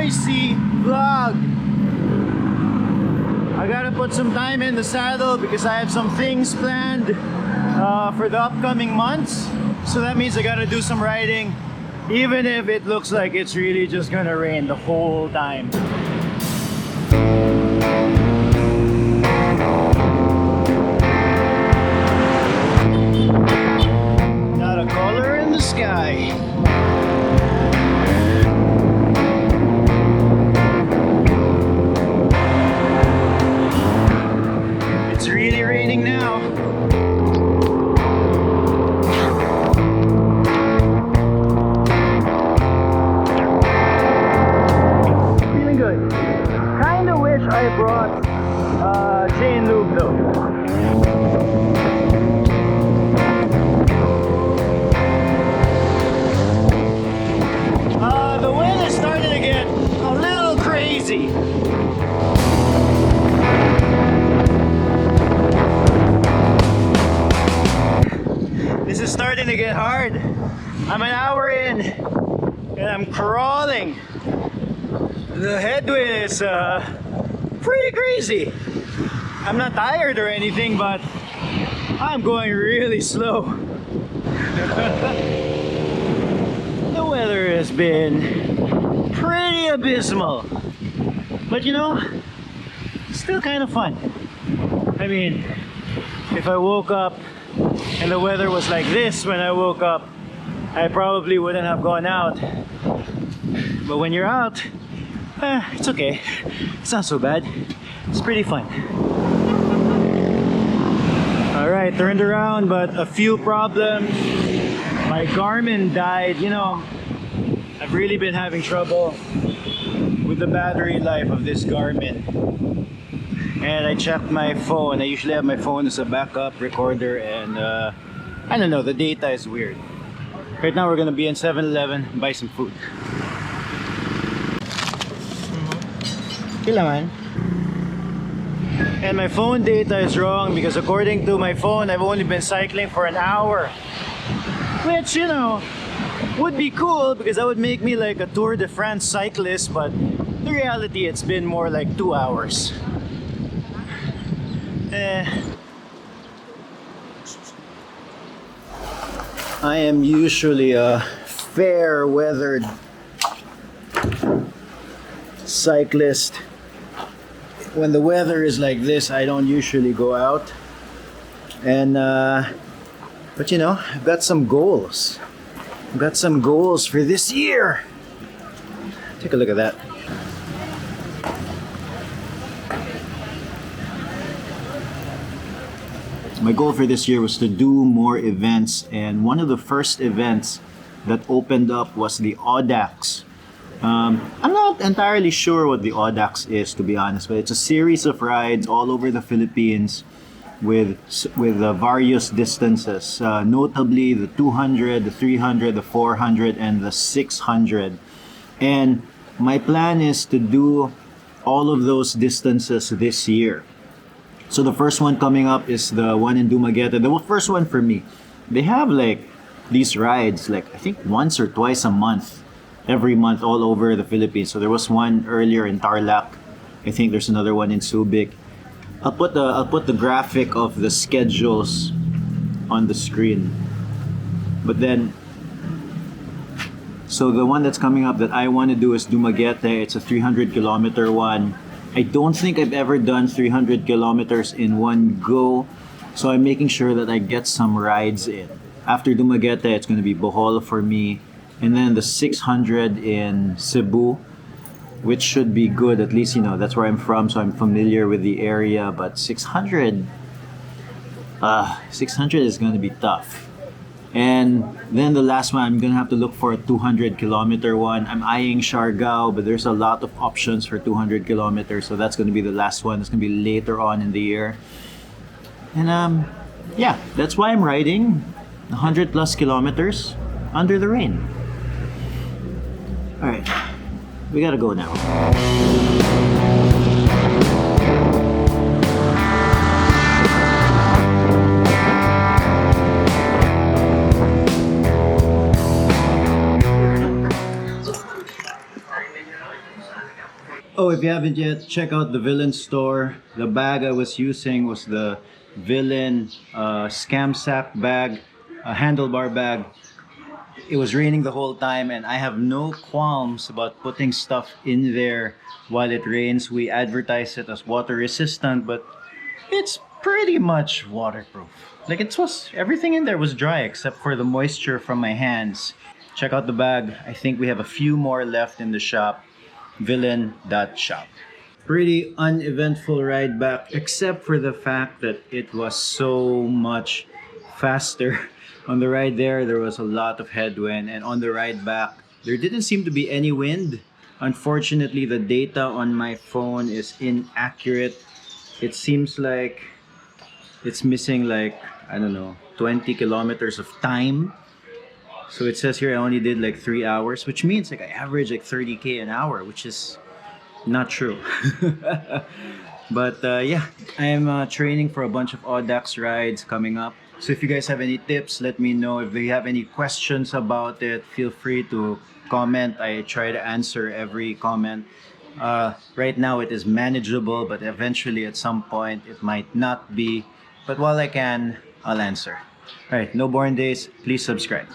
spicy vlog. I gotta put some time in the saddle because I have some things planned for the upcoming months. So that means I gotta do some riding, even if it looks like it's really just gonna rain the whole time. Not a color in the sky. It's really raining now. Feeling good. Kinda wish I brought chain lube though. The wind is starting to get a little crazy. This is starting to get hard. I'm an hour in and I'm crawling. The headwind is pretty crazy. I'm not tired or anything, but I'm going really slow. The weather has been pretty abysmal, but you know, still kind of fun. I mean, if I woke up and the weather was like this when I woke up, I probably wouldn't have gone out. But when you're out, it's okay. It's not so bad. It's pretty fun. Alright, turned around, but a few problems. My Garmin died. You know, I've really been having trouble with the battery life of this Garmin. And I checked my phone. I usually have my phone as a backup recorder, and I don't know, the data is weird. Right now we're gonna be in 7-Eleven, buy some food. Kailangan. And my phone data is wrong because according to my phone, I've only been cycling for an hour. Which, you know, would be cool because that would make me like a Tour de France cyclist, but the reality, it's been more like 2 hours. I am usually a fair-weathered cyclist. When the weather is like this, I don't usually go out. And but you know, I've got some goals. I've got some goals for this year. Take a look at that. My goal for this year was to do more events, and one of the first events that opened up was the Audax. I'm not entirely sure what the Audax is, to be honest, but it's a series of rides all over the Philippines with various distances, notably the 200, the 300, the 400, and the 600. And my plan is to do all of those distances this year. So the first one coming up is the one in Dumaguete. The first one for me. They have like these rides, like I think once or twice a month, every month all over the Philippines. So there was one earlier in Tarlac. I think there's another one in Subic. I'll put the graphic of the schedules on the screen. But then, so the one that's coming up that I want to do is Dumaguete. It's a 300-kilometer one. I don't think I've ever done 300 kilometers in one go, so I'm making sure that I get some rides in. After Dumaguete, it's going to be Bohol for me, and then the 600 in Cebu, which should be good. At least, you know, that's where I'm from, so I'm familiar with the area. But 600 is going to be tough. And then the last one, I'm gonna have to look for a 200-kilometer one. I'm eyeing Siargao, but there's a lot of options for 200 kilometers, so that's gonna be the last one. It's gonna be later on in the year. And yeah, that's why I'm riding 100 plus kilometers under the rain. All right, we gotta go now. Oh, if you haven't yet, check out the Villain store. The bag I was using was the Villain Scam Sack bag, a handlebar bag. It was raining the whole time, and I have no qualms about putting stuff in there while it rains. We advertise it as water resistant, but it's pretty much waterproof. Like it was, everything in there was dry except for the moisture from my hands. Check out the bag. I think we have a few more left in the shop. Villain.shop. Pretty uneventful ride back, except for the fact that it was so much faster. On the ride there was a lot of headwind, and on the ride back, there didn't seem to be any wind. Unfortunately, the data on my phone is inaccurate. It seems like it's missing like, I don't know, 20 kilometers of time. So it says here I only did like 3 hours, which means like I average like 30K an hour, which is not true. But yeah, I am training for a bunch of Audax rides coming up. So if you guys have any tips, let me know. If you have any questions about it, feel free to comment. I try to answer every comment. Right now it is manageable, but eventually at some point it might not be. But while I can, I'll answer. Alright, no boring days. Please subscribe.